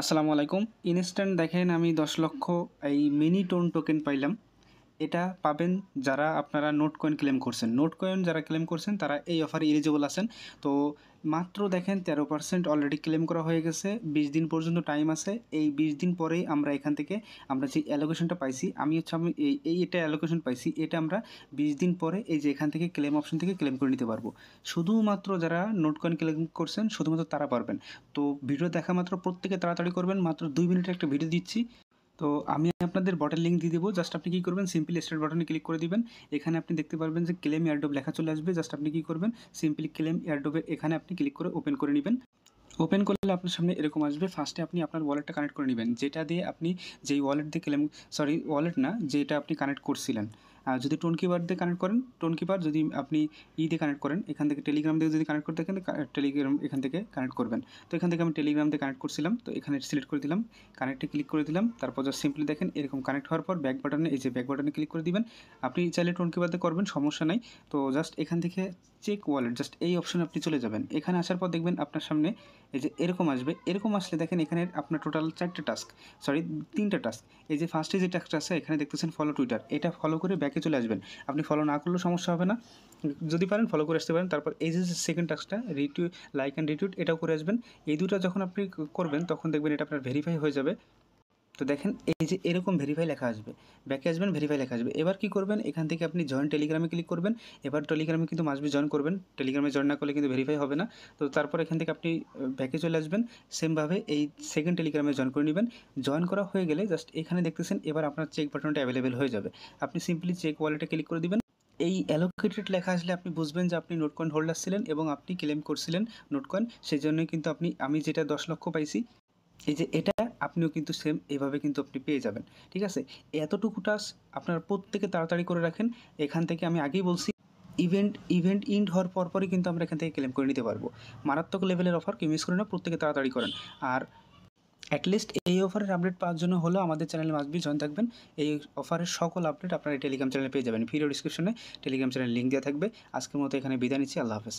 আসসালামু আলাইকুম। ইনস্ট্যান্ট দেখেন আমি ১০ লক্ষ এই মিনি টোন টোকেন পাইলাম। এটা পাবেন যারা আপনারা নোট কয়েন ক্লেম করছেন। নোট কয়েন যারা ক্লেম করছেন তারা এই অফারে এলিজিবল আছেন। তো মাত্র দেখেন 13% অলরেডি ক্লেম করা হয়ে গেছে। 20 দিন পর্যন্ত টাইম আছে। এই 20 দিন পরেই আমরা এখান থেকে আমরা যে অ্যালোকেশনটা পাইছি, আমি এটা অ্যালোকেশন পাইছি। এটা আমরা 20 দিন পরে এই যে এখান থেকে ক্লেম অপশন থেকে ক্লেম করে নিতে পারবো। শুধুমাত্র যারা নোট কয়েন ক্লেম করছেন শুধুমাত্র তারা পারবেন। তো ভিডিও দেখা মাত্র প্রত্যেকে তাড়াতাড়ি করবেন। মাত্র 2 মিনিটের একটা ভিডিও দিচ্ছি। তো আমি আপনাদের বটের লিঙ্ক দিয়ে দেবো। জাস্ট আপনি কী করবেন, সিম্পলি স্টার্ট বাটনে ক্লিক করে দিবেন। এখানে আপনি দেখতে পারবেন যে ক্লেম এয়ারড্রপ লেখা চলে আসবে। জাস্ট আপনি কী করবেন, সিম্পলি ক্লেম এয়ারড্রপে এখানে আপনি ক্লিক করে ওপেন করে নেবেন। ওপেন করলে আপনার সামনে এরকম আসবে। ফার্স্টে আপনি আপনার ওয়ালেটটা কানেক্ট করে নেবেন, যেটা দিয়ে আপনি যেই ওয়ালেট দিয়ে ক্লেম, ওয়ালেট না, যেটা আপনি কানেক্ট করছিলেন। যদি টোন কিপার দিয়ে কানেক্ট করেন, টোন কিপার যদি আপনি দিয়ে কানেক্ট করেন, এখান থেকে টেলিগ্রাম দিয়ে যদি কানেক্ট করতে থাকেন, টেলিগ্রাম এখান থেকে কানেক্ট করবেন। তো এখান থেকে আমি টেলিগ্রাম দিয়ে কানেক্ট করছিলাম, তো এখানে সিলেক্ট করে দিলাম, কানেক্টে ক্লিক করে দিলাম। তারপর জাস্ট সিম্পলি দেখেন এরকম কানেক্ট হওয়ার পর ব্যাক বাটনে, এই যে ব্যাক বাটনে ক্লিক করে দিবেন। আপনি চাইলে টোন কিপার দিয়ে করবেন, সমস্যা নাই। তো জাস্ট এখান থেকে চেক ওয়ালেট, জাস্ট এই অপশনে আপনি চলে যাবেন। এখানে আসার পর দেখবেন আপনার সামনে এই যে এরকম আসবে। এরকম আসলে দেখেন এখানে আপনার টোটাল 3টা টাস্ক। এই যে ফার্স্টে যে টাস্কটা আছে এখানে দেখতেছেন ফলো টুইটার, এটা ফলো করে ব্যাকে চলে আসবেন। আপনি ফলো না করলেও সমস্যা হবে না, যদি পারেন ফলো করে আসতে পারেন। তারপর এই যে সেকেন্ড টাস্কটা লাইক অ্যান্ড রিটুইট, এটাও করে আসবেন। এই দুটো যখন আপনি করবেন তখন দেখবেন এটা আপনার ভেরিফাই হয়ে যাবে। তো দেখেন এই যে এরকম ভেরিফাই লেখা আসবে, ব্যাকে আসবেন, ভেরিফাই লেখা আসবে। এবার কী করবেন, এখান থেকে আপনি জয়েন টেলিগ্রামে ক্লিক করবেন। এবার টেলিগ্রামে কিন্তু মাস্ট জয়েন করবেন, টেলিগ্রামে জয়েন না করলে কিন্তু ভেরিফাই হবে না। তো তারপর এখান থেকে আপনি ব্যাকে চলে আসবেন। সেমভাবে এই সেকেন্ড টেলিগ্রামে জয়েন করে নেবেন। জয়েন করা হয়ে গেলে জাস্ট এখানে দেখতেছেন এবার আপনার চেক বাটনটা অ্যাভেলেবেল হয়ে যাবে। আপনি সিম্পলি চেক ওয়ালেটে ক্লিক করে দিবেন। এই অ্যালোকেটেড লেখা আসলে আপনি বুঝবেন যে আপনি নোট কয়েন হোল্ডার ছিলেন এবং আপনি ক্লেম করছিলেন নোট কয়েন। সেই জন্যই কিন্তু আমি যেটা 10 লক্ষ পাইছি, এই যে এটা আপনিও কিন্তু সেম এভাবে কিন্তু আপনি পেয়ে যাবেন। ঠিক আছে? এতটুকু টাস্ক আপনারা প্রত্যেকে তাড়াতাড়ি করে রাখেন। এখান থেকে আমি আগেই বলছি, ইভেন্ট এন্ড হওয়ার পরপরই কিন্তু আমরা এখান থেকে ক্লেম করে নিতে পারবো। মারাত্মক লেভেলের অফার, কেউ মিস করে না, প্রত্যেকে তাড়াতাড়ি করেন। আর অ্যাটলিস্ট এই অফারের আপডেট পাওয়ার জন্য হলেও আমাদের চ্যানেলে মাস্ট বি জয়েন থাকবেন। এই অফারের সকল আপডেট আপনারা এই টেলিগ্রাম চ্যানেলে পেয়ে যাবেন। ভিডিও ডিসক্রিপশনে টেলিগ্রাম চ্যানেলের লিঙ্ক দেওয়া থাকবে। আজকের মতো এখানে বিদায় নিচ্ছি। আল্লাহ হাফেজ।